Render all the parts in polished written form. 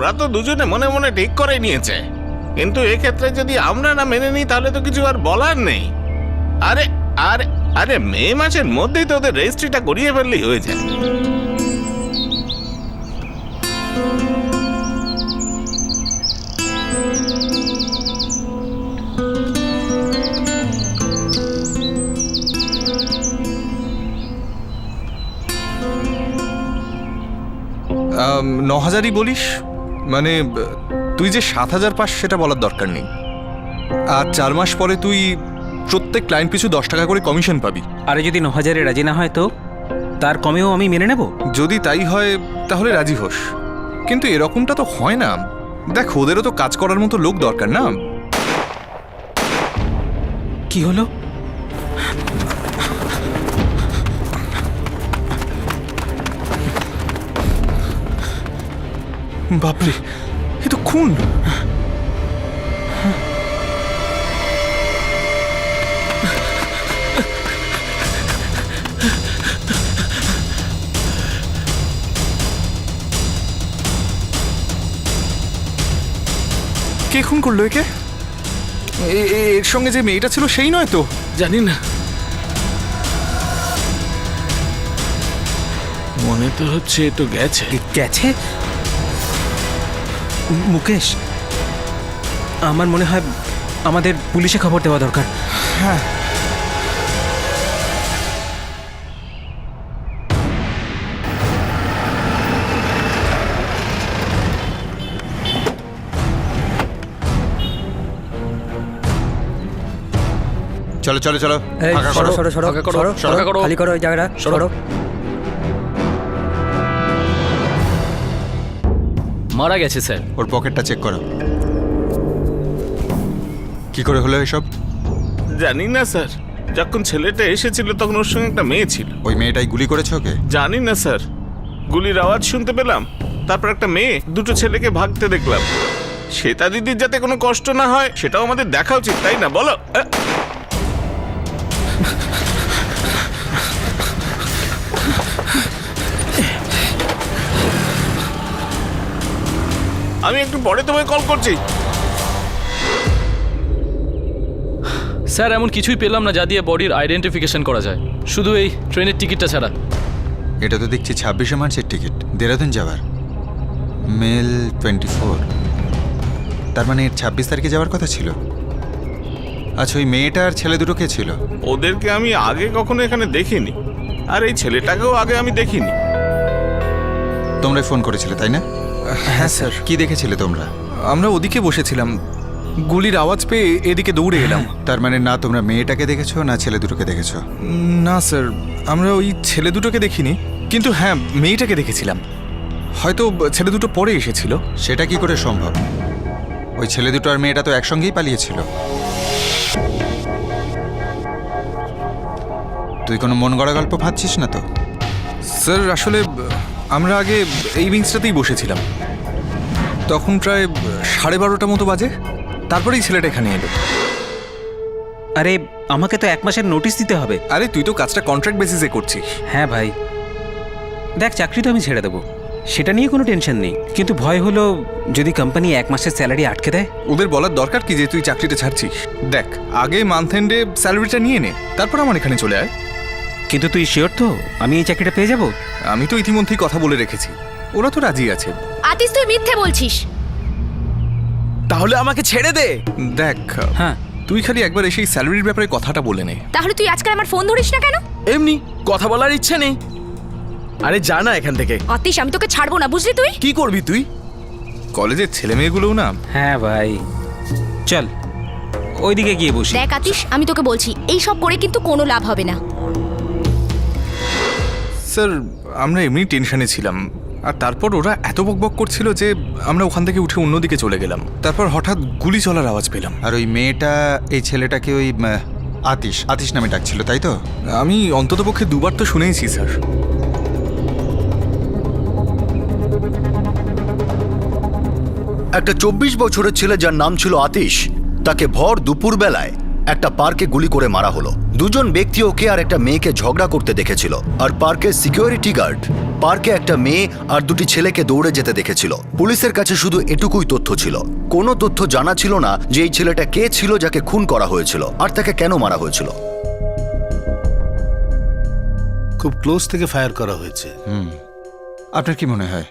ওরা তো দুজনে মনে মনে ঠিক করে নিয়েছে, কিন্তু এক্ষেত্রে যদি আমরা না মেনে নিই তাহলে তো কিছু আর বলার নেই। আরে আরে আরে মে মাসের মধ্যেই তো ওদের রেজিস্ট্রিটা করিয়ে ফেললেই হয়ে যায়। ন হাজারই বলিস, মানে তুই যে 7,000 পাস সেটা বলার দরকার নেই। আর 4 মাস পরে তুই প্রত্যেক ক্লায়েন্ট পিছু 10 টাকা করে কমিশন পাবি। আরে যদি 9,000-এ রাজি না হয় তো তার কমেও আমি মেনে নেব। যদি তাই হয় তাহলে রাজি হোস, কিন্তু এরকমটা তো হয় না। দেখ, ওদেরও তো কাজ করার মতো লোক দরকার না। কি হলো? বাপরে, এ তো খুন। কে খুন করলো একে? এর সঙ্গে যে মেয়েটা ছিল সেই নয় তো? জানি না, মনে তো হচ্ছে তো গেছে। গেছে? মুকেশ, আমার মনে হয় আমাদের পুলিশে খবর দেওয়া দরকার। হ্যাঁ, চলো চলো চলো, এই, ফাঁকা সরো করো। সরো সরো ফাঁকা করো, সরো ফাঁকা সরো, করো। খালি করো ওই জায়গাটা, সরো। মারা গেছে স্যার। ওর পকেটটা চেক করো। কি করে হলো এসব? জানি না স্যার, যখন ছেলেটা এসেছিল তখন ওর সঙ্গে একটা মেয়ে ছিল। ওই মেয়েটাই গুলি করেছে ওকে? জানি না স্যার, গুলির আওয়াজ শুনতে পেলাম, তারপর একটা মেয়ে দুটো ছেলেকে ভাগতে দেখলাম। শ্বেতা দিদির যাতে কোনো কষ্ট না হয় সেটাও আমাদের দেখা উচিত, তাই না বলো? আমি একটু পরে তোমায় কল করছি। স্যার এমন কিছুই পেলাম না যা দিয়ে বডির আইডেন্টিফিকেশন করা যায়, শুধু এই ট্রেনের টিকিটটা ছাড়া। এটা তো দেখছি 26শে মার্চের টিকিট, দেরাদুন যাওয়ার, মেল 24। তার মানে 26 তারিখে যাওয়ার কথা ছিল। আচ্ছা, ওই মেয়েটা আর ছেলে দুটো কে ছিল? ওদেরকে আমি আগে কখনো এখানে দেখিনি, আর এই ছেলেটাকেও আগে আমি দেখিনি। তোমরা ফোন করেছিলে তাই না? হ্যাঁ স্যার। কি দেখেছিলে তোমরা? আমরা ওদিকে বসেছিলাম, গুলির আওয়াজ পেয়ে এদিকে দৌড়ে এলাম। তার মানে না তোমরা মেয়েটাকে দেখেছো না ছেলে দুটোকে দেখেছো? না স্যার, আমরা ওই ছেলে দুটোকে দেখিনি, কিন্তু হ্যাঁ মেয়েটাকে দেখেছিলাম। হয়তো ছেলে দুটো পরে এসেছিল। সেটা কি করে সম্ভব? ওই ছেলে দুটো আর মেয়েটা তো একসঙ্গেই পালিয়েছিল। তুই কোনো মন গড়া গল্প ভাবছিস না তো? স্যার আসলে আমরা আগে এই বেঞ্চটাতেই বসেছিলাম, তখন প্রায় 12:30 মতো বাজে, তারপরেই ছেলেটা এখানে এলো। আরে আমাকে তো 1 মাসের নোটিশ দিতে হবে। আরে তুই তো কাজটা কন্ট্রাক্ট বেসিসে করছিস। হ্যাঁ ভাই, দেখ চাকরি তো আমি ছেড়ে দেবো, সেটা নিয়ে কোনো টেনশন নেই, কিন্তু ভয় হলো যদি কোম্পানি 1 মাসের স্যালারি আটকে দেয়। ওদের বলার দরকার কি যে তুই চাকরিটা ছাড়ছিস? দেখ, আগে মান্থ এন্ডে স্যালারিটা নিয়ে নে, তারপর আমার এখানে চলে আয়। কিন্তু তুই শিওর তো আমি এই চাকরিটা পেয়ে যাব? আমি তো ইতিমধ্যেই কথা বলে রেখেছি, ওরা তো রাজি আছে। আতিশ, তুই মিথ্যে বলছিস। তাহলে আমাকে ছেড়ে দে। দেখ, হ্যাঁ, তুই খালি একবার এসে স্যালারির ব্যাপারে কথাটা বলে নে। তাহলে তুই আজকাল আমার ফোন ধরিস না কেন? এমনি কথা বলার ইচ্ছে নেই। আরে যা না এখান থেকে। আতিশ, আমি তোকে ছাড়বো না, বুঝলি? তুই কি করবি তুই? কলেজের ছেলে মেয়েগুলোও না। হ্যাঁ ভাই, চল ওইদিকে গিয়ে বসি। দেখ আতিশ, আমি তোকে বলছি এই সব করে কিন্তু কোনো লাভ হবে না। স্যার, আমরা এমনি টেনশনে ছিলাম, আর তারপর ওরা এত বকবক করছিল যে আমরা ওখান থেকে উঠে অন্যদিকে চলে গেলাম। তারপর হঠাৎ গুলি চলার আওয়াজ পেলাম। আর ওই মেয়েটা এই ছেলেটাকে ওই আতিশ আতিশ নামে ডাকছিল তাই তো? আমি অন্ততপক্ষে 2বার তো শুনেইছি স্যার। একটা 24 বছরের ছেলে যার নাম ছিল আতিশ, তাকে ভর দুপুর বেলায় একটা পার্কে গুলি করে মারা হলো। দুজন ব্যক্তি ওকে আর একটা মেয়েকে ঝগড়া করতে দেখেছিল, আর পার্কের সিকিউরিটি গার্ড পার্কে একটা মেয়ে আর দুটি ছেলেকে দৌড়ে যেতে দেখেছিল। পুলিশের কাছে শুধু এটুকুই তথ্য ছিল, কোনো তথ্য জানা ছিল না যে এই ছেলেটা কে ছিল যাকে খুন করা হয়েছিল আর তাকে কেন মারা হয়েছিল। খুব ক্লোজ থেকে ফায়ার করা হয়েছে। আপনার কি মনে হয়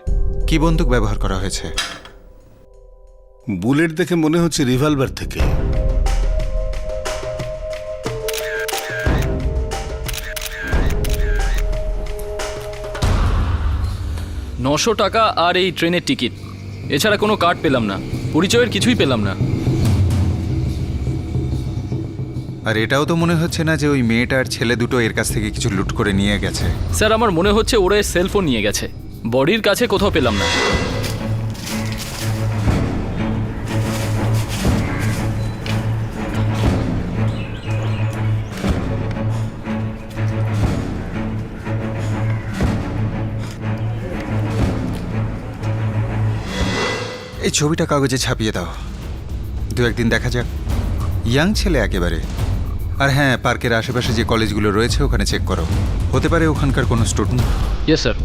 কি বন্দুক ব্যবহার করা হয়েছে? বুলেট দেখে মনে হচ্ছে রিভলভার থেকে। $900 আর এই ট্রেনের টিকিট, এছাড়া কোনো কার্ড পেলাম না, পরিচয়ের কিছুই পেলাম না। আর এটাও তো মনে হচ্ছে না যে ওই মেয়েটা আর ছেলে দুটো এর কাছ থেকে কিছু লুট করে নিয়ে গেছে। স্যার আমার মনে হচ্ছে ওরা সেলফোন নিয়ে গেছে, বডির কাছে কোথাও পেলাম না। এই ছবিটা কাগজে ছাপিয়ে দাও, দু একদিন দেখা যাক। ইয়াং ছেলে একেবারে। আর হ্যাঁ, পার্কের আশেপাশে যে কলেজগুলো রয়েছে ওখানে চেক করো, হতে পারে ওখানকার কোনো স্টুডেন্ট। Yes sir.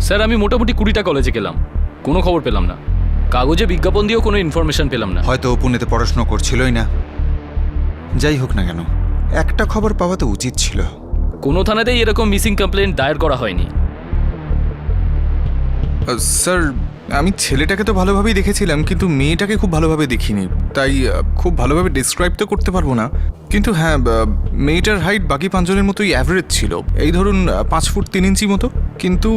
স্যার আমি মোটামুটি 20টা কলেজে গেলাম, কোনো খবর পেলাম না। কাগজে বিজ্ঞাপন দিয়েও কোনো ইনফরমেশন পেলাম না। হয়তো ও পুনেতে পড়াশোনা করছিলই না। যাই হোক না কেন, একটা খবর পাওয়া তো উচিত ছিল। কোনো থানাতেই এরকম মিসিং কমপ্লেন দায়ের করা হয়নি। স্যার, আমি ছেলেটাকে তো ভালোভাবেই দেখেছিলাম, কিন্তু মেয়েটাকে খুব ভালোভাবে দেখিনি, তাই খুব ভালোভাবে ডিসক্রাইব তো করতে পারবো না। কিন্তু হ্যাঁ, মেয়েটার হাইট বাকি 5 জনের মতোই অ্যাভারেজ ছিল, এই ধরুন 5 ফুট 3 ইঞ্চি মতো। কিন্তু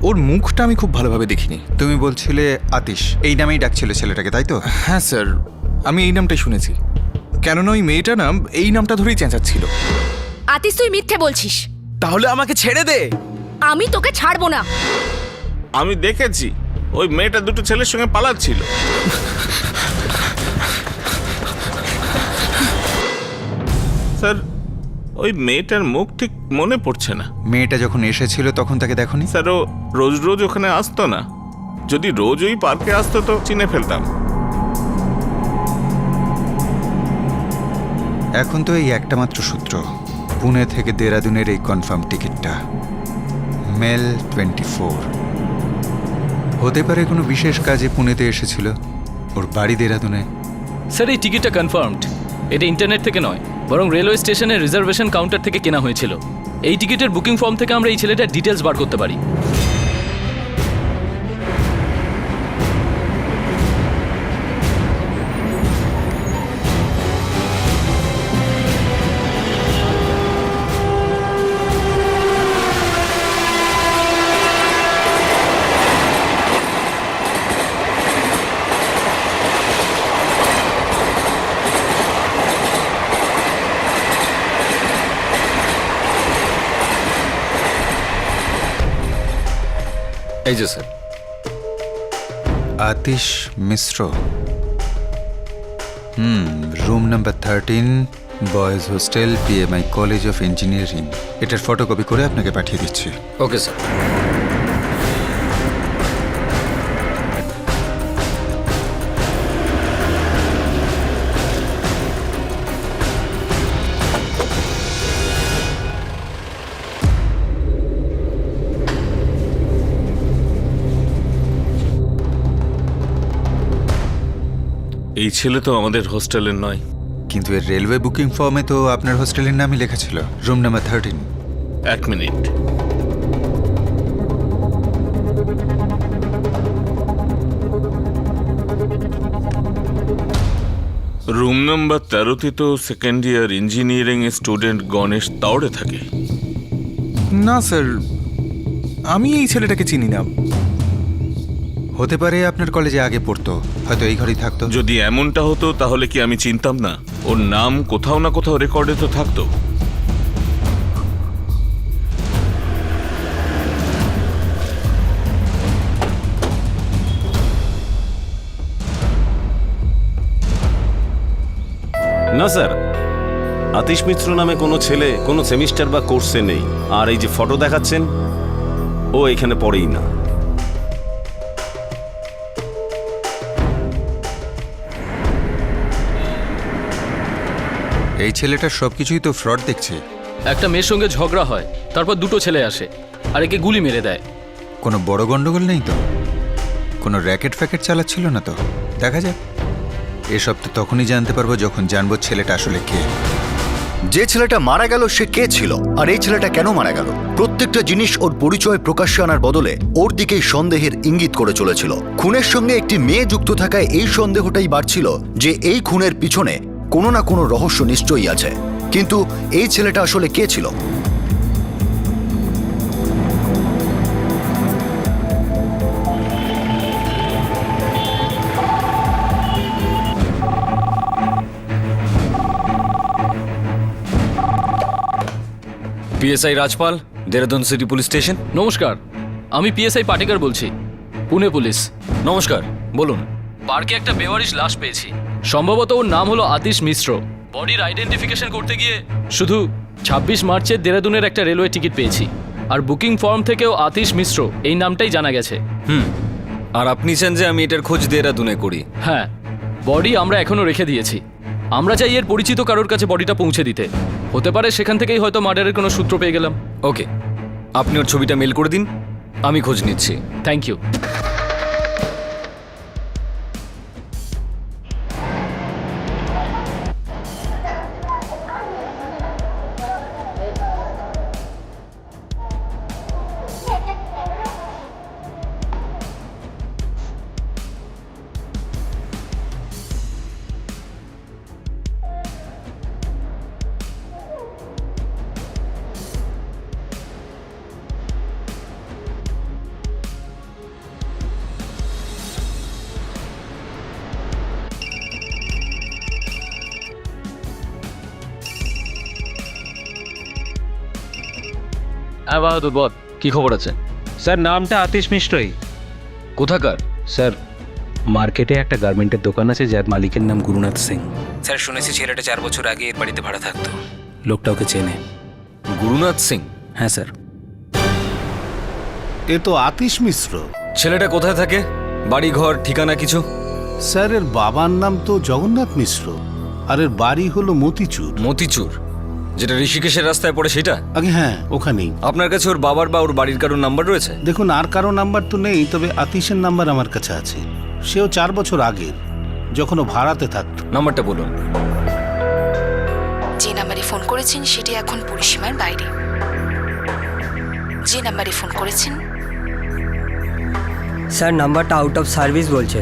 ওর মুখটা আমি খুব ভালোভাবে দেখিনি। তুমি বলছিলে আতিশ, এই নামেই ডাকছিল ছেলেটাকে, তাই তো? হ্যাঁ স্যার, আমি এই নামটাই শুনেছি, কেননা ওই মেয়েটা না এই নামটা ধরেই চেঁচাচ্ছিল। আতিশ তুই মিথ্যে বলছিস। তাহলে আমাকে ছেড়ে দে। আমি তোকে ছাড়বো না। আমি দেখেছি ওই মেয়েটা দুটো ছেলের সঙ্গে পালাচ্ছিল। স্যার, ওই মেয়েটার মুখ ঠিক মনে পড়ছে না। মেয়েটা যখন এসেছিল তখন তাকে দেখোনি? স্যার, ও রোজ রোজ ওখানে আসতো না। যদি রোজ ওই পার্কে আসতো তো চিনে ফেলতাম। এখন তো এই একটা মাত্র সূত্র, পুনে থেকে দেরাদুনের এই কনফার্ম টিকিটটা, মেল 24। হতে পারে কোনো বিশেষ কাজে পুনেতে এসেছিল, ওর বাড়ি দেরাদুনে। স্যার এই টিকিটটা কনফার্মড, এটা ইন্টারনেট থেকে নয়, বরং রেলওয়ে স্টেশনের রিজার্ভেশন কাউন্টার থেকে কেনা হয়েছিল। এই টিকিটের বুকিং ফর্ম থেকে আমরা এই ছেলেটার ডিটেলস বার করতে পারি। এই যে sir. Atish Mishra, room number 13, boys hostel, PMI college of engineering. এটার ফটোকপি করে আপনাকে পাঠিয়ে দিচ্ছি। Okay sir. এই ছেলে তো আমাদের হোস্টেলের নয়। কিন্তু এর রেলওয়ে বুকিং ফর্মে তো আপনার হোস্টেলের নামই লেখা ছিল, রুম নাম্বার 13। এক মিনিট। রুম নাম্বার 13তে তো second year engineering student Ganesh Tawde থাকে। না স্যার, আমি এই ছেলেটাকে চিনি না। হতে পারে আপনার কলেজে আগে পড়তো, হয়তো এই ঘরেই থাকতো। যদি এমনটা হতো তাহলে কি আমি চিনতাম না? ওর নাম কোথাও না কোথাও রেকর্ডে তো থাকতো। না স্যার, আতিশ মিত্র নামে কোনো ছেলে কোনো সেমিস্টার বা কোর্সে নেই। আর এই যে ফটো দেখাচ্ছেন, ও এখানে পড়েই না। এই ছেলেটার সবকিছুই তো ফ্রড দেখছি। একটা মেয়ের সঙ্গে ঝগড়া হয়, তারপর দুটো ছেলে আসে আর একে গুলি মেরে দেয়। কোনো বড় গন্ডগোল নেই তো? কোনো র্যাকেট ফ্যাকেট চালাচ্ছিল না তো? দেখা যাক। এসব তো তখনই জানতে পারবো যখন জানবো ছেলেটা আসলে কে। যে ছেলেটা মারা গেল সে কে ছিল, আর এই ছেলেটা কেন মারা গেল? প্রত্যেকটা জিনিস ওর পরিচয় প্রকাশ্যে আনার বদলে ওর দিকেই সন্দেহের ইঙ্গিত করে চলেছিল। খুনের সঙ্গে একটি মেয়ে যুক্ত থাকায় এই সন্দেহটাই বাড়ছিল যে এই খুনের পিছনে কোনো না কোনো রহস্য নিশ্চয়ই আছে। কিন্তু এই ছেলেটা আসলে কে ছিল? PSI Rajpal, Dehradun city police station. নমস্কার, আমি পিএসআই পাটেকার বলছি, পুনে পুলিশ। নমস্কার, বলুন। পার্কে একটা বেওয়ারিশ লাশ পেয়েছি। সম্ভবত ওর নাম হলো আতিশ মিশ্র। বডির আইডেন্টিফিকেশন করতে গিয়ে শুধু 26 মার্চের দেরাদুনের একটা রেলওয়ে টিকিট পেয়েছি, আর বুকিং ফর্ম থেকেও আতিশ মিশ্র এই নামটাই জানা গেছে। আর আপনি চান যে আমি এটার খোঁজ দেরাদুনে করি? হ্যাঁ, বডি আমরা এখনো রেখে দিয়েছি। আমরা চাই এর পরিচিত কারোর কাছে বডিটা পৌঁছে দিতে। হতে পারে সেখান থেকেই হয়তো মার্ডারের কোনো সূত্র পেয়ে গেলাম। ওকে, আপনি ওর ছবিটা মেল করে দিন, আমি খোঁজ নিচ্ছি। Thank you. হ্যাঁ বাহাদুর, বল, কি খবর আছে? স্যার, নামটা আতিশ মিশ্রই। কোথাকার? স্যার, মার্কেটে একটা গার্মেন্টের দোকান আছে যার মালিকের নাম গুরুনাথ সিং। স্যার, শুনেছি ছেলেটা 4 বছর আগে এর বাড়িতে ভাড়া থাকতো। লোকটা ওকে চেনে। গুরুনাথ সিং? হ্যাঁ স্যার। এ তো আতিশ মিশ্র। ছেলেটা কোথায় থাকে? বাড়ি, ঘর, ঠিকানা কিছু? স্যার, এর বাবার নাম তো জগন্নাথ মিশ্র, আর এর বাড়ি হলো মতিচুর। মতিচুর, যেটা ঋষিকেশের রাস্তায় পড়ে সেটা? আগে হ্যাঁ, ওখানেই। আপনার কাছে ওর বাবার বা ওর বাড়ির কারোর নাম্বার রয়েছে? দেখুন, আর কারো নাম্বার তো নেই, তবে আতিশের নাম্বার আমার কাছে আছে। সেও 4 বছর আগের, যখন ও ভাড়াতে থাকতো। নাম্বারটা বলুন। যে নাম্বারে ফোন করেছেন সেটি এখন পরিসীমার বাইরে। যে নাম্বারে ফোন করেছেন স্যার, নাম্বারটা আউট অফ সার্ভিস বলছে।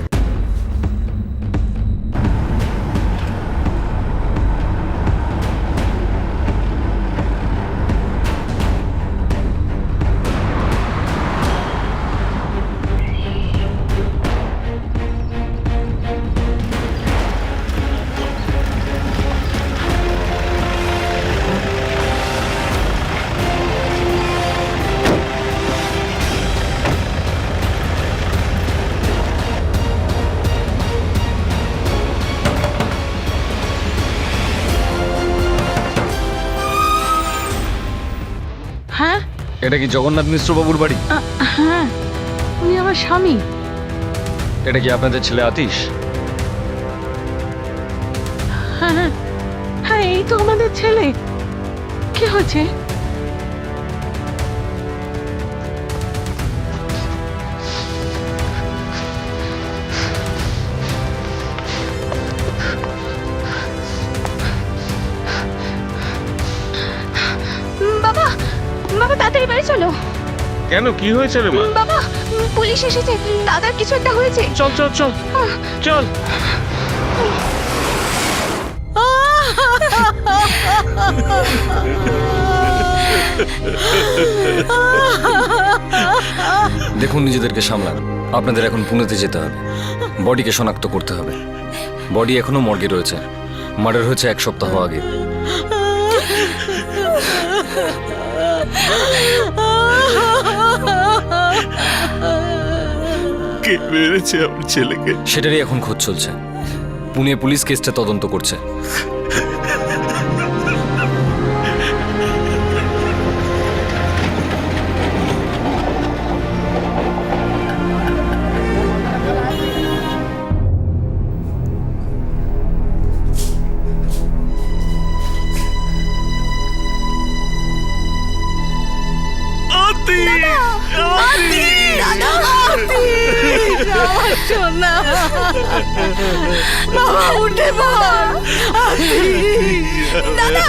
হ্যাঁ, এটা কি জগন্নাথ মিশ্র বাবুর বাড়ি? হ্যাঁ, উনি আমার স্বামী। এটা কি আপনাদের ছেলে আতিশ? হ্যাঁ হ্যাঁ হ্যাঁ, এই তো আমাদের ছেলে। কি হয়েছে? বাবা তাড়াতাড়ি বাড়ি চলো। কেন, কি হয়েছে রে মা? বাবা পুলিশ এসেছে, দাদার কিছু একটা হয়েছে। চল চল চল চল। দেখুন, নিজেদেরকে সামলান। আপনাদের এখন পুনেতে যেতে হবে, বডিকে শনাক্ত করতে হবে। বডি এখনো মর্গে রয়েছে, মার্ডার হয়েছে 1 সপ্তাহ আগে। কে মেরেছে আমার ছেলেকে? সেটারই এখন খোঁজ চলছে। পুনে পুলিশ কেসটা তদন্ত করছে। বাবা উঠে পড়। দাদা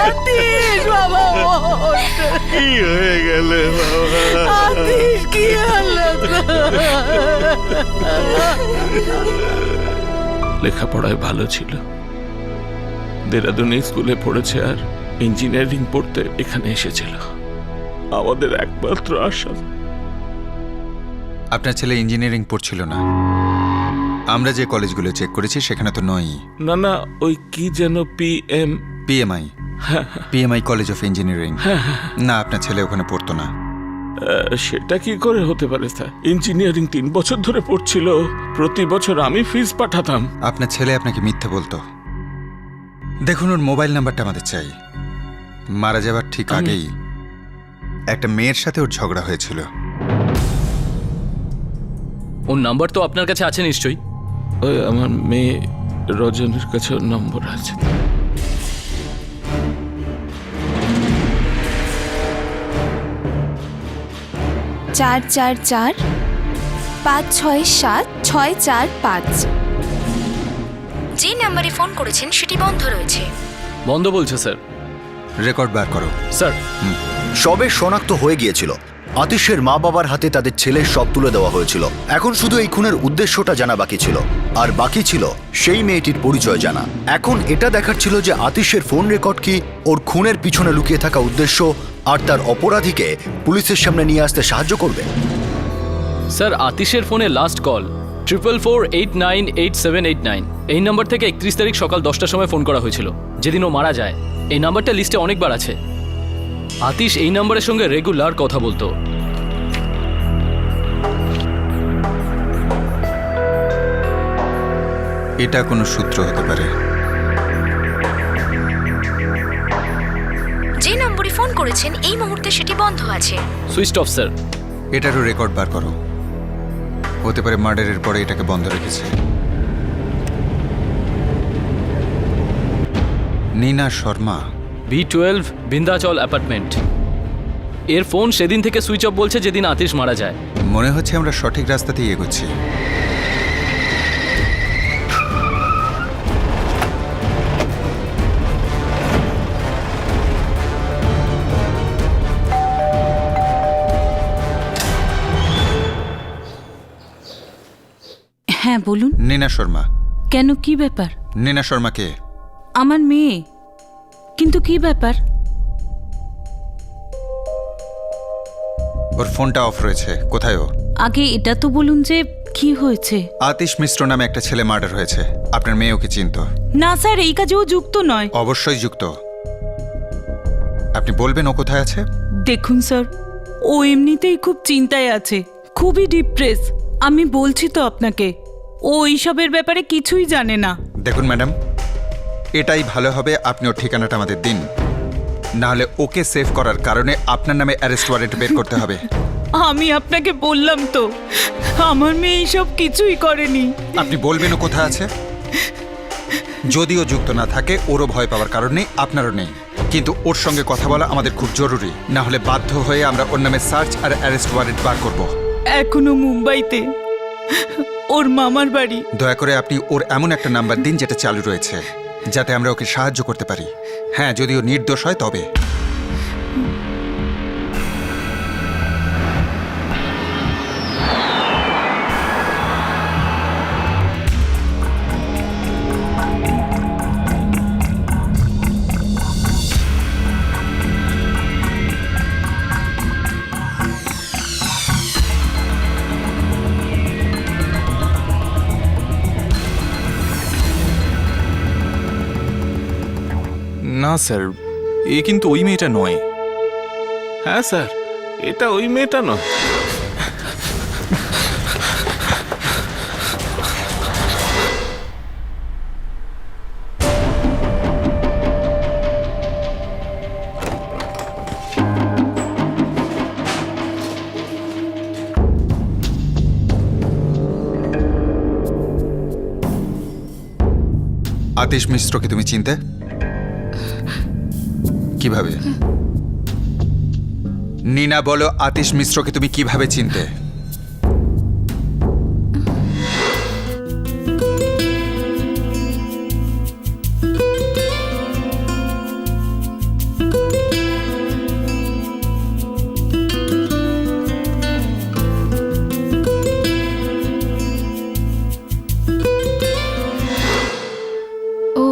আতিশ, বাবা কি হয়ে গেল বাবা? আতিশ, কি হলো? লেখাপড়ায় ভালো ছিল, দেরাদুনে স্কুলে পড়েছে আর ইঞ্জিনিয়ারিং পড়তে এখানে এসেছিল। আমাদের একমাত্র আশা। আপনার ছেলে ইঞ্জিনিয়ারিং পড়ছিল না। আমরা যে কলেজগুলো চেক করেছি সেখানে তো নয়। না না, ওই কি যেন পিএমআই কলেজ অফ ইঞ্জিনিয়ারিং। না, আপনার ছেলে ওখানে পড়তো না। সেটা কি করে হতে পারে স্যার? ইঞ্জিনিয়ারিং 3 বছর ধরে পড়ছিল, প্রতি বছর আমি ফিস পাঠাতাম। আপনার ছেলে আপনাকে মিথ্যে বলতো। দেখুন, ওর মোবাইল নাম্বারটা আমাদের চাই। মারা যাবার ঠিক আগেই একটা মেয়ের সাথে ওর ঝগড়া হয়েছিল। ওর নাম্বার তো আপনার কাছে আছে নিশ্চয়ই। ওই আমার মেয়ে রজনীর কাছে ওর নম্বর আছে। চার 567-645। যে নাম্বারে ফোন করেছেন সেটি বন্ধ রয়েছে। বন্ধ বলছে স্যার। রেকর্ড বার করো। স্যার, সবে শনাক্ত হয়ে গিয়েছিল। আতিশের মা বাবার হাতে তাদের ছেলের সব তুলে দেওয়া হয়েছিল। এখন শুধু এই খুনের উদ্দেশ্যটা জানা বাকি ছিল, আর বাকি ছিল সেই মেয়েটির পরিচয় জানা। এখন এটা দেখার ছিল যে আতিশের ফোন রেকর্ড কি ওর খুনের পিছনে লুকিয়ে থাকা উদ্দেশ্য আর তার অপরাধীকে পুলিশের সামনে নিয়ে আসতে সাহায্য করবে। স্যার, আতিশের ফোনে লাস্ট কল 44498789। এই নাম্বার থেকে 31 তারিখ সকাল 10টার সময় ফোন করা হয়েছিল, যেদিন ও মারা যায়। এই নাম্বারটা লিস্টে অনেকবার আছে। আতিশ এই নাম্বারের সঙ্গে রেগুলার কথা বলতো। এটা কোনো সূত্র হতে পারে। যে নম্বরে ফোন করেছেন এই মুহূর্তে সেটি বন্ধ আছে। Switch off sir. এটারও রেকর্ড বার করো। হতে পারে মার্ডারের পরে এটাকে বন্ধ রেখেছে। Nina Sharma, B12 Bindachal apartment. এর ফোন সেদিন থেকে সুইচ অফ বলছে যেদিন আতিশ মারা যায়। মনে হচ্ছে আমরা সঠিক রাস্তাতেই এগোচ্ছি। হ্যাঁ বলুন। নীনা শর্মা। কেন, কি ব্যাপার? নীনা শর্মা কে? আমার মেয়ে। কিন্তু কি ব্যাপার? ওর ফোনটা অফ রয়েছে। কোথায় ও? আগে এটা তো বলুন যে কি হয়েছে। আতিশ মিশ্র নামে একটা ছেলে মার্ডার হয়েছে। আপনার মেয়ে ওকে চিনতো? না স্যার, এই কাজেও যুক্ত নয়। অবশ্যই যুক্ত। আপনি বলবেন ও কোথায় আছে? দেখুন স্যার, ও এমনিতেই খুব চিন্তায় আছে, খুবই ডিপ্রেস। আমি বলছি তো আপনাকে, ও এইসবের ব্যাপারে কিছুই জানে না। দেখুন ম্যাডাম, এটাই ভালো হবে আপনি ওর ঠিকানাটা আমাদের দিন, নাহলে ওকে সেভ করার কারণে আপনার নামে অ্যারেস্ট ওয়ারেন্ট বের করতে হবে। আমি আপনাকে বললাম তো, আমার মেয়ে এইসব কিছুই করেনি। আপনি বলবেন ও কোথায় আছে? যদিও যুক্ত না থাকে, ওরও ভয় পাওয়ার কারণ নেই, আপনারও নেই। কিন্তু ওর সঙ্গে কথা বলা আমাদের খুব জরুরি, না হলে বাধ্য হয়ে আমরা ওর নামে সার্চ আর অ্যারেস্ট ওয়ারেন্ট বার করব। এখনো মুম্বাইতে, ওর মামার বাড়ি। দয়া করে আপনি ওর এমন একটা নাম্বার দিন যেটা চালু রয়েছে, যাতে আমরা ওকে সাহায্য করতে পারি। হ্যাঁ, যদিও নির্দোষ হয় তবে। না স্যার, এ কিন্তু ওই মেয়েটা নয়। হ্যাঁ স্যার, এটা ওই মেয়েটা নয়। আতিশ মিশ্রকে তুমি চিনতে? কিভাবে? নীনা বলো, আতিশ মিশ্রকে তুমি কিভাবে চিনতে? ও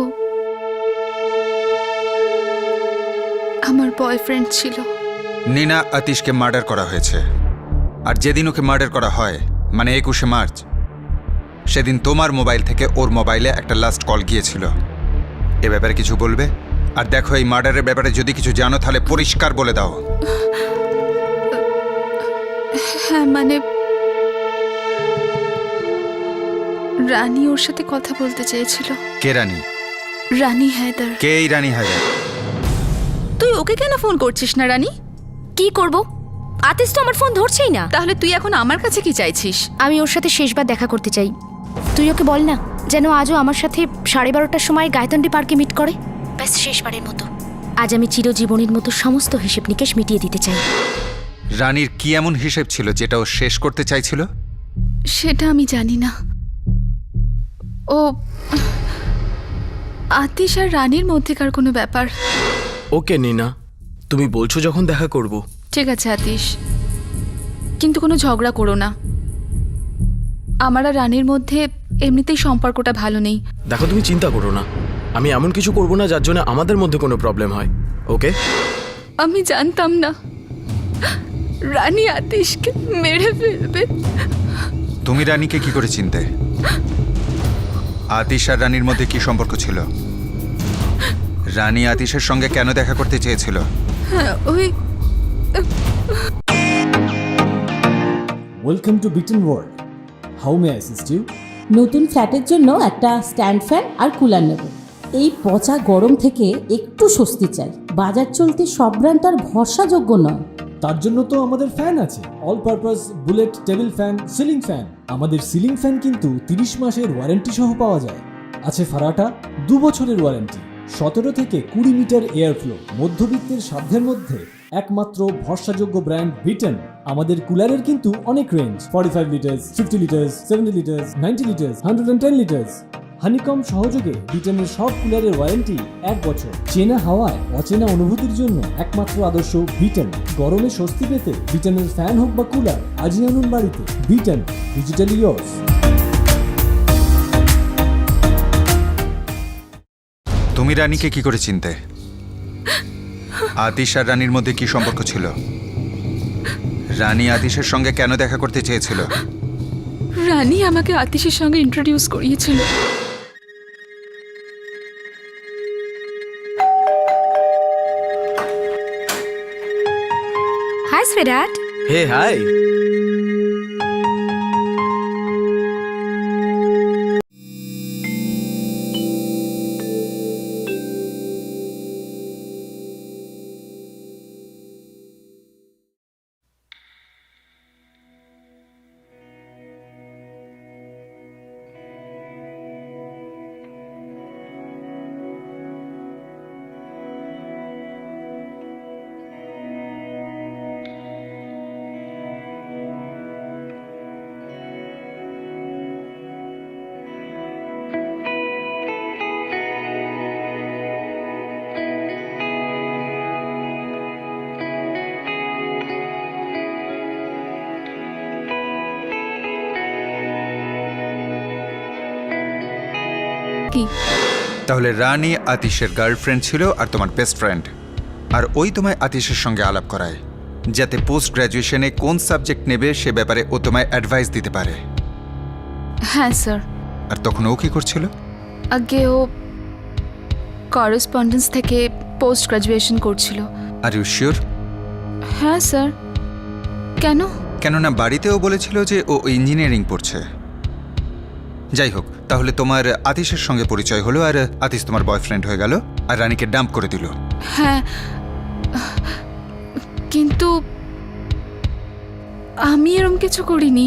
আমার বয়ফ্রেন্ড ছিল। নীনা আতিশকে মার্ডার করা হয়েছে, আর যেদিন ওকে মার্ডার করা হয় মানে 21শে মার্চ, সেদিন তোমার মোবাইল থেকে ওর মোবাইলে একটা লাস্ট কল গিয়েছিল। এ ব্যাপারে কিছু বলবে? আর দেখো, এই মার্ডারের ব্যাপারে যদি কিছু জানো তাহলে পরিষ্কার বলে দাও। হ্যাঁ মানে রানী ওর সাথে কথা বলতে চেয়েছিল। কে রানী? রানী হায়দার। কে এই রানী হায়দার? তুই ওকে কেন ফোন করছিস না রানী? কি করব? আতিশ তো আমার ফোন ধরছেই না। তাহলে তুই এখন আমার কাছে কি চাইছিস? আমি ওর সাথে শেষবার দেখা করতে চাই। তুই ওকে বল না যেন আজও আমার সাথে 12:30টার সময় গায়তন্ডি পার্কে মিট করে। ব্যাস শেষবারের মতো। আজ আমি চিরজীবনের মতো সমস্ত হিসেব নিকেশ মিটিয়ে দিতে চাই। রানীর কি এমন হিসেব ছিল যেটা ও শেষ করতে চাইছিল? সেটা আমি জানি না। ও আতিশ আর রানীর মধ্যেকার কোনো ব্যাপার। ওকে নীনা, তুমি বলছো যখন দেখা করব। ঠিক আছে আতিশ, কিন্তু কোনো ঝগড়া করো না। আমার আর রানীর মধ্যে এমনিতেই সম্পর্কটা ভালো নেই। দেখো, তুমি চিন্তা করো না, আমি এমন কিছু করব না যার জন্য আমাদের মধ্যে কোনো প্রবলেম হয়। ওকে? আমি জানতাম না রানী আতিশকে মেরে ফেলবে। তুমি রানীকে কি করে চিনতে? আতিশ আর রানীর মধ্যে কি সম্পর্ক ছিল? রানী আতিশের সঙ্গে কেন দেখা করতে চেয়েছিল? হ্যাঁ, ওই welcome to Beaton world. How may I assist you? নতুন ফ্ল্যাটের জন্য একটা স্ট্যান্ড ফ্যান আর কুলার নেব। এই পচা গরম থেকে একটু স্বস্তি চাই। বাজার চলতে সব ব্র্যান্ড আর ভরসাযোগ্য নয়। তার জন্য তো আমাদের ফ্যান আছে, all purpose bullet table fan, ceiling fan. আমাদের সিলিং ফ্যান কিন্তু 30 মাসের ওয়ারেন্টি সহ পাওয়া যায়। আছে ফারাটা 2 বছরের ওয়ারেন্টি, 17 থেকে 20 মিটার এয়ার ফ্লো। মধ্যবিত্তের সাধ্যের মধ্যে একমাত্র ভরসাযোগ্য ব্র্যান্ড বিটন। আমাদের কুলারের কিন্তু অনেক range, 45 litres, 50 litres, 70 litres, 90 litres, 110 litres. Honeycomb সহযোগে বিটনের সব কুলারের ওয়ারেন্টি 1 বছর। চেনা হাওয়ায় অচেনা অনুভূতির জন্য একমাত্র আদর্শ বিটন। গরমে স্বস্তি পেতে বিটনের ফ্যান হোক বা কুলার, আজই আনুন বাড়িতে। Vuitton, digitally years. তুমি রানীকে কি করে চিনতে? আতিশ আর রানীর মধ্যে কি সম্পর্ক ছিল? রানী আতিশের সঙ্গে কেন দেখা করতে চেয়েছিল? রানী আমাকে আতিশের সঙ্গে ইন্ট্রোডিউস করিয়েছিল। Hi sweetheart. Hey hi. তাহলে রানী আতিশের গার্লফ্রেন্ড ছিল আর তোমার বেস্ট ফ্রেন্ড, আর ওই তোমায় আতিশের সঙ্গে আলাপ করায় যাতে পোস্ট গ্র্যাজুয়েশনে কোন সাবজেক্ট নেবে সে ব্যাপারে ও তোমায় অ্যাডভাইস দিতে পারে। হ্যাঁ স্যার। আর তখন ও কি করছিল? আগে ও করেসপন্ডেন্স থেকে পোস্ট গ্রাজুয়েশন করছিল। Are you sure? হ্যাঁ স্যার। কেন? কেননা বাড়িতেও বলেছিল যে ও ইঞ্জিনিয়ারিং পড়ছে। যাই হোক, তাহলে তোমার আতিশের সঙ্গে পরিচয় হলো, আর আতিশ তোমার বয়ফ্রেন্ড হয়ে গেল, আর রানীকে ডাম্প করে দিল। হ্যাঁ, কিন্তু আমি এরকম কিছু করিনি,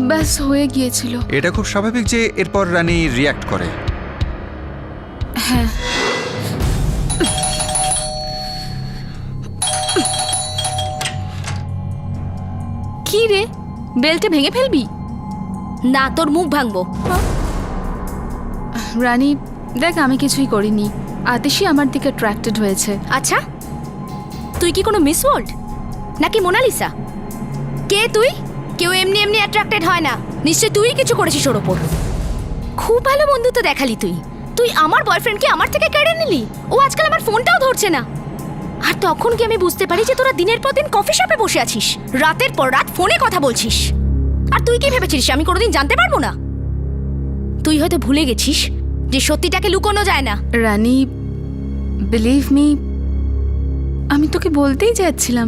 ব্যাস হয়ে গিয়েছিল। এটা খুব স্বাভাবিক যে এরপর রানী রিয়্যাক্ট করে। হ্যাঁ। কি রে, বেলটা ভেঙে ফেলবি? না, তোর মুখ ভাঙবো। রানী দেখ, আমি কিছুই করিনি, আতিশই আমার দিকে অ্যাট্রাক্টেড হয়েছে। আচ্ছা, তুই কি কোনো মিস ওয়ার্ল্ড নাকি মোনালিসা? কে তুই? কেউ এমনি এমনি অ্যাট্রাক্টেড হয় না, নিশ্চয় তুই কিছু করেছিস ওর ওপর। খুব ভালো বন্ধুত্ব দেখালি তুই। তুই আমার বয়ফ্রেন্ডকে আমার থেকে কেড়ে নিলি। ও আজকাল আমার ফোনটাও ধরছে না। আর তখন কি আমি বুঝতে পারি যে তোরা দিনের পর দিন কফি শপে বসে আছিস, রাতের পর রাত ফোনে কথা বলছিস। আর তুই কি ভেবেছিস আমি কোনোদিন জানতে পারবো না? তুই হয়তো ভুলে গেছিস যে সত্যিটাকে লুকোনো যায় না। রানী, বিলিভ মি, আমি তোকে বলতেই যাচ্ছিলাম,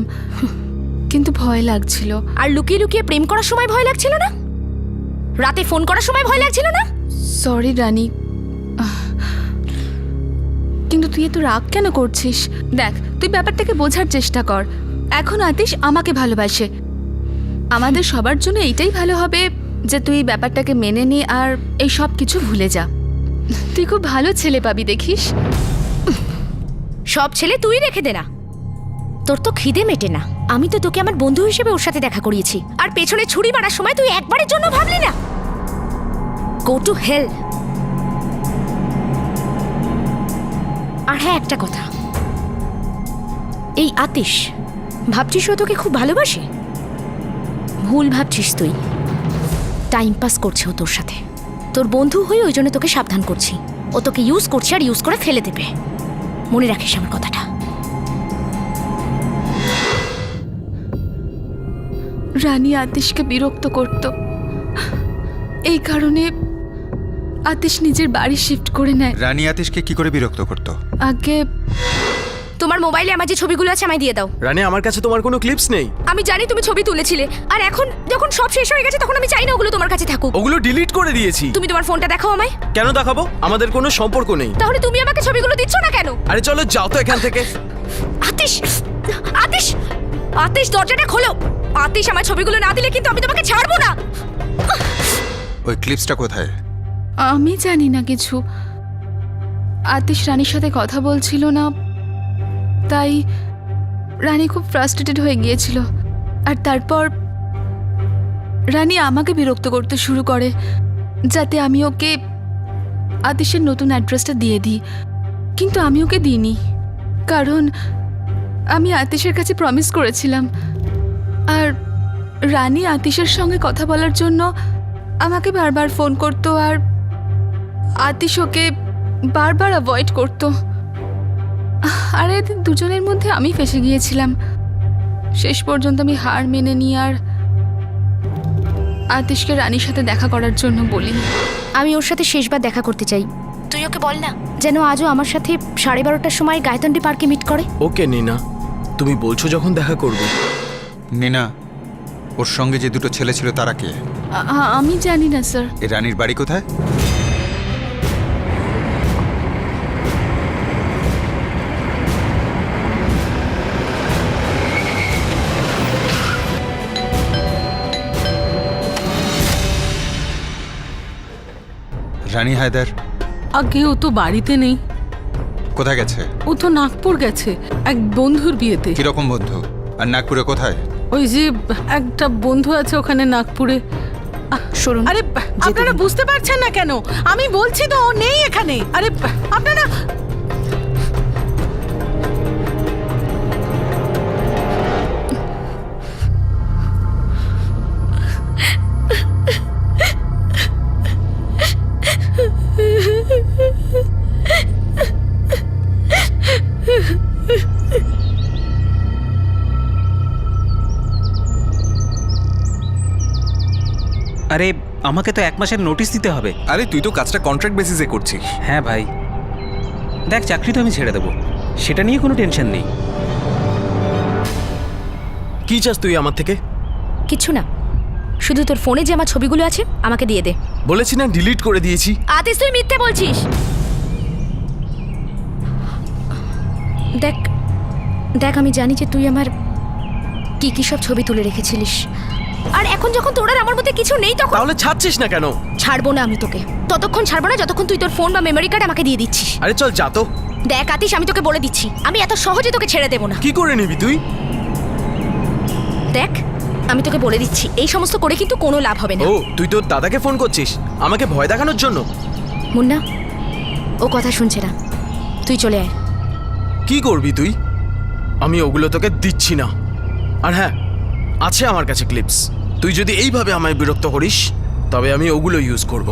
কিন্তু ভয় লাগছিল। আর লুকিয়ে লুকিয়ে প্রেম করার সময় ভয় লাগছিল না? রাতে ফোন করার সময় ভয় লাগছিল না? সরি রানী, কিন্তু তুই এত রাগ কেন করছিস? দেখ, তুই ব্যাপারটাকে বোঝার চেষ্টা কর। এখন আতিশ আমাকে ভালোবাসে, আমাদের সবার জন্য এইটাই ভালো হবে যে তুই ব্যাপারটাকে মেনে নে আর এই সব কিছু ভুলে যা। তুই খুব ভালো ছেলে পাবি, দেখিস। সব ছেলে তুই রেখে দে না, তোর তো খিদে মেটে না। আমি তো তোকে আমার বন্ধু হিসেবে ওর সাথে দেখা করিয়েছি, আর পেছনে ছুরি মারার সময় তুই একবারের জন্য ভাবলি না? Go to hell. আর হ্যাঁ, একটা কথা, এই আতিশ ভাবছিস ও তোকে খুব ভালোবাসে? ভুল ভাবছিস তুই। টাইম পাস করছে ও তোর সাথে, তোর বন্ধু হয়ে ওই জন্য তোকে সাবধান করছি। ও তোকে ইউজ করছে আর ইউজ করে ফেলে দেবে, মনে রাখিস আমার কথাটা। রানী আতিশকে বিরক্ত করত, এই কারণে আতিশ নিজের বাড়ি শিফট করে নেয়। রানী আতিশকে কি করে বিরক্ত করতো? আগে তোমার মোবাইলে আমার যে ছবিগুলো আছে আমায় দিয়ে দাও। রানী, আমার কাছে তোমার কোনো ক্লিপস নেই। আমি জানি তুমি ছবি তুলেছিলে, আর এখন যখন সব শেষ হয়ে গেছে তখন আমি চাই না ওগুলো তোমার কাছে থাকুক। ওগুলো ডিলিট করে দিয়েছি। তুমি তোমার ফোনটা দেখাও আমায়। কেন দেখাবো? আমাদের কোনো সম্পর্ক নেই। তাহলে তুমি আমাকে ছবিগুলো দিচ্ছ না কেন? আরে চলো, যাও তো এখান থেকে। আতিশ, আতিশ, আতিশ, দরজাটা খোলো। আতিশ, আমার ছবিগুলো না দিলে কিন্তু আমি তোমাকে ছাড়বো না। ওই ক্লিপসটা কোথায়? আমি জানি না কিছু। আতিশ রানীর সাথে কথা বলছিল না, তাই রানী খুব ফ্রাস্ট্রেটেড হয়ে গিয়েছিল। আর তারপর রানী আমাকে বিরক্ত করতে শুরু করে যাতে আমি ওকে আতিশের নতুন অ্যাড্রেসটা দিয়ে দিই, কিন্তু আমি ওকে দিইনি, কারণ আমি আতিশের কাছে প্রমিস করেছিলাম। আর রানী আতিশের সঙ্গে কথা বলার জন্য আমাকে বারবার ফোন করতো, আর আতিশ ওকে বারবার অ্যাভয়েড করতো। আর এদের দুজনের মধ্যে আমি ফেসে গিয়েছিলাম। শেষ পর্যন্ত আমি হার মেনে নিই আর আতিশকে রানীর সাথে দেখা করার জন্য বলি। আমি ওর সাথে শেষবার দেখা করতে চাই। তুই ওকে বল না যেন আজও আমার সাথে 12:30টার সময় গায়তন্ডি পার্কে মিট করে। ওকে নিনা, তুমি বলছো যখন দেখা করবে। নিনা, ওর সঙ্গে যে দুটো ছেলে ছিল তারা কে? আমি জানি না স্যার। এই রানীর বাড়ি কোথায়? রানী হায়দার। আগে ও তো বাড়িতে নেই। কোথায় গেছে? ও তো নাগপুর গেছে এক বন্ধুর বিয়েতে। কিরকম বন্ধু? আর নাগপুরে কোথায়? ওই যে একটা বন্ধু আছে ওখানে নাগপুরে। শুনুন, আরে আপনারা বুঝতে পারছেন না কেন? আমি বলছি তো ও নেই এখানে। আরে আপনারা আরে আমাকে তো 1 মাসের নোটিশ দিতে হবে। আরে তুই তো কাজটা কন্ট্রাক্ট বেসিসে করছিস। হ্যাঁ ভাই, দেখ চাকরি তো আমি ছেড়ে দেবো, সেটা নিয়ে কোনো টেনশন নেই। কি চাস তুই আমার থেকে? কিছু না, শুধু তোর ফোনে যে আমার ছবিগুলো আছে আমাকে দিয়ে দে। বলেছি না ডিলিট করে দিয়েছি। আতিশ তুই মিথ্যে বলছিস। দেখ দেখ আমি জানি যে তুই আমার কি কি সব ছবি তুলে রেখেছিলিস, আর এখন যখন তোর আর আমার মধ্যে কিছু নেই তখন তাহলে ছাড়ছিস না কেন? ছাড়বো না আমি তোকে, ততক্ষণ ছাড়বো না যতক্ষণ তুই তোর ফোন বা মেমোরি কার্ড আমাকে দিয়ে দিচ্ছিস। আরে চল যা তো। দেখ আতিশ আমি তোকে বলে দিচ্ছি, আমি এত সহজে তোকে ছেড়ে দেবো না। কি করে নিবি তুই? দেখ আমি তোকে বলে দিচ্ছি, এই সমস্ত করে কিন্তু কোনো লাভ হবে না। ও তুই তোর দাদাকে ফোন করছিস আমাকে ভয় দেখানোর জন্য? মুন্না ও কথা শুনছে না, তুই চলে আয়। কি করবি তুই? আমি ওগুলো তোকে দিচ্ছি না। আর হ্যাঁ, আছে আমার কাছে ক্লিপস, তুই যদি এইভাবে আমায় বিরক্ত করিস তবে আমি ওগুলো ইউজ করব,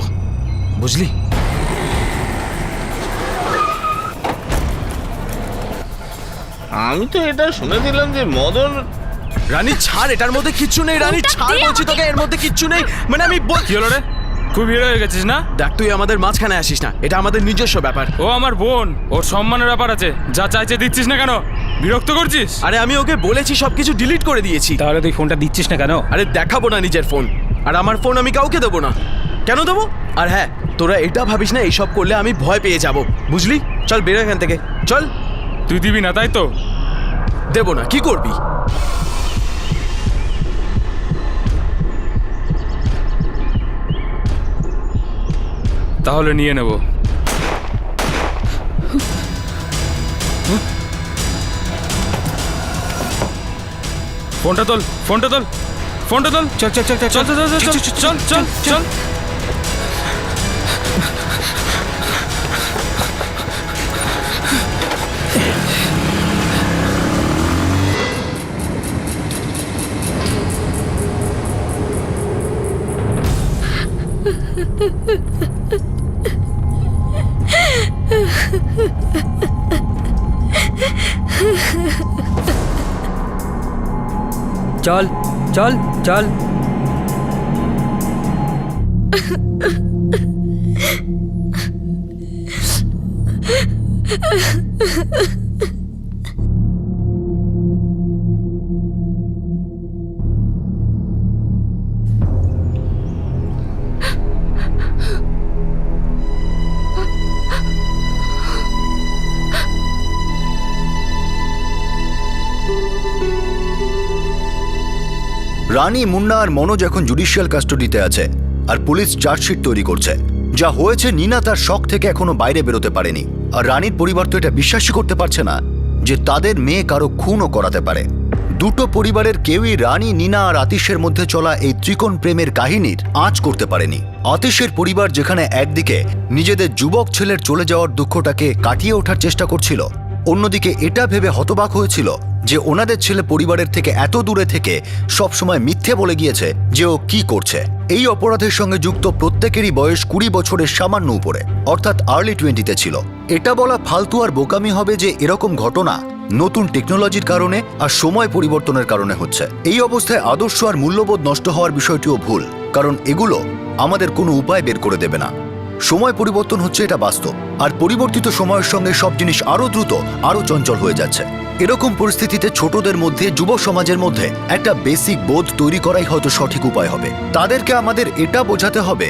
বুঝলি? আমি তো এটা শুনে দিলাম যে মদন। রানী ছাড়, এটার মধ্যে কিচ্ছু নেই। রানী ছাড় বলছি তোকে, এর মধ্যে কিচ্ছু নেই। মানে আমি কি হলো রে, খুব হিরো হয়ে গেছিস না? দেখ তুই আমাদের মাঝখানে আসিস না, এটা আমাদের নিজস্ব ব্যাপার। ও আমার বোন, ওর সম্মানের ব্যাপার আছে, যা চাইছে দিচ্ছিস না কেন? বিরক্ত করছিস? আরে আমি ওকে বলেছি সবকিছু ডিলিট করে দিয়েছি। তাহলে তুই ফোনটা দিচ্ছিস না কেন? আরে দেখাবো না নিজের ফোন, আর আমার ফোন আমি কাউকে দেবো না। কেন দেবো? আর হ্যাঁ, তোরা এটা ভাবিস না এইসব করলে আমি ভয় পেয়ে যাব, বুঝলি? চল বেরো এখান থেকে, চল। তুই দিবি না তাই তো? দেবো না, কি করবি? তাহলে নিয়ে নেব। ফোনটা তোল, ফোনটা তোল, ফোনটা তোল। চল চল চল চল চল চল চল চল চল চল। চল চল চল। রানী, মুন্না আর মনোজ এখন জুডিশিয়াল কাস্টাডিতে আছে, আর পুলিশ চার্জশিট তৈরি করছে। যা হয়েছে, নীনা তার শক থেকে এখনো বাইরে বেরোতে পারেনি, আর রানীর পরিবার তো এটা বিশ্বাসই করতে পারছে না যে তাদের মেয়ে কারো খুনও করাতে পারে। দুটো পরিবারের কেউই রানী, নীনা আর আতিশের মধ্যে চলা এই ত্রিকোণ প্রেমের কাহিনীর আঁচ করতে পারেনি। আতিশের পরিবার যেখানে একদিকে নিজেদের যুবক ছেলের চলে যাওয়ার দুঃখটাকে কাটিয়ে ওঠার চেষ্টা করছিল, অন্যদিকে এটা ভেবে হতবাক হয়েছিল যে ওনাদের ছেলে পরিবারের থেকে এত দূরে থেকে সবসময় মিথ্যে বলে গিয়েছে যে ও কি করছে। এই অপরাধের সঙ্গে যুক্ত প্রত্যেকেরই বয়স 20 বছরের সামান্য উপরে, অর্থাৎ আর্লি 20-তে ছিল। এটা বলা ফালতু আর বোকামি হবে যে এরকম ঘটনা নতুন টেকনোলজির কারণে আর সময় পরিবর্তনের কারণে হচ্ছে। এই অবস্থায় আদর্শ আর মূল্যবোধ নষ্ট হওয়ার বিষয়টিও ভুল, কারণ এগুলো আমাদের কোনো উপায় বের করে দেবে না। সময় পরিবর্তন হচ্ছে, এটা বাস্তব, আর পরিবর্তিত সময়ের সঙ্গে সব জিনিস আরো দ্রুত, আরো চঞ্চল হয়ে যাচ্ছে। এরকম পরিস্থিতিতে ছোটদের মধ্যে, যুব সমাজের মধ্যে একটা বেসিক বোধ তৈরি করাই হয়তো সঠিক উপায় হবে। তাদেরকে আমাদের এটা বোঝাতে হবে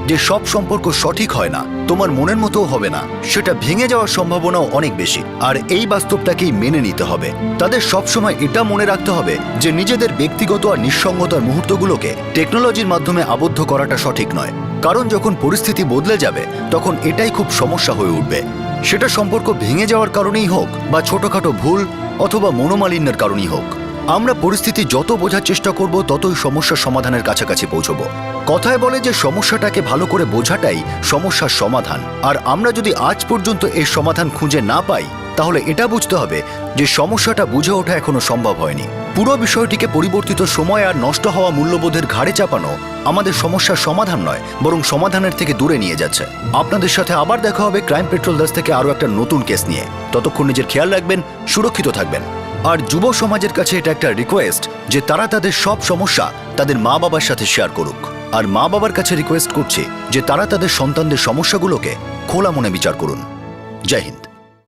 যে সব সম্পর্ক সঠিক হয় না, তোমার মনের মতো হবে না, সেটা ভেঙে যাওয়ার সম্ভাবনাও অনেক বেশি, আর এই বাস্তবটাকেই মেনে নিতে হবে। তাদের সবসময় এটা মনে রাখতে হবে যে নিজেদের ব্যক্তিগত আর নিঃসঙ্গতার মুহূর্তগুলোকে টেকনোলজির মাধ্যমে আবদ্ধ করাটা সঠিক নয়, কারণ যখন পরিস্থিতি বদলে যাবে তখন এটাই খুব সমস্যা হয়ে উঠবে। সেটা সম্পর্ক ভেঙে যাওয়ার কারণেই হোক বা ছোটখাটো ভুল অথবা মনোমালিন্যের কারণেই হোক। আমরা পরিস্থিতি যত বোঝার চেষ্টা করব ততই সমস্যার সমাধানের কাছাকাছি পৌঁছব। কথায় বলে যে সমস্যাটাকে ভালো করে বোঝাটাই সমস্যার সমাধান, আর আমরা যদি আজ পর্যন্ত এর সমাধান খুঁজে না পাই তাহলে এটা বুঝতে হবে যে সমস্যাটা বুঝে ওঠা এখনো সম্ভব হয়নি। পুরো বিষয়টিকে পরিবর্তিত সময় আর নষ্ট হওয়া মূল্যবোধের ঘাড়ে চাপানো আমাদের সমস্যার সমাধান নয়, বরং সমাধানের থেকে দূরে নিয়ে যাচ্ছে। আপনাদের সাথে আবার দেখা হবে ক্রাইম পেট্রোল 10 থেকে আরও একটা নতুন কেস নিয়ে। ততক্ষণ নিজের খেয়াল রাখবেন, সুরক্ষিত থাকবেন। আর যুব সমাজের কাছে এটা একটা রিকোয়েস্ট যে তারা তাদের সব সমস্যা তাদের মা বাবার সাথে শেয়ার করুক, আর মা বাবার কাছে রিকোয়েস্ট করছে যে তারা তাদের সন্তানদের সমস্যাগুলোকে খোলা মনে বিচার করুন। জয় হিন্দ।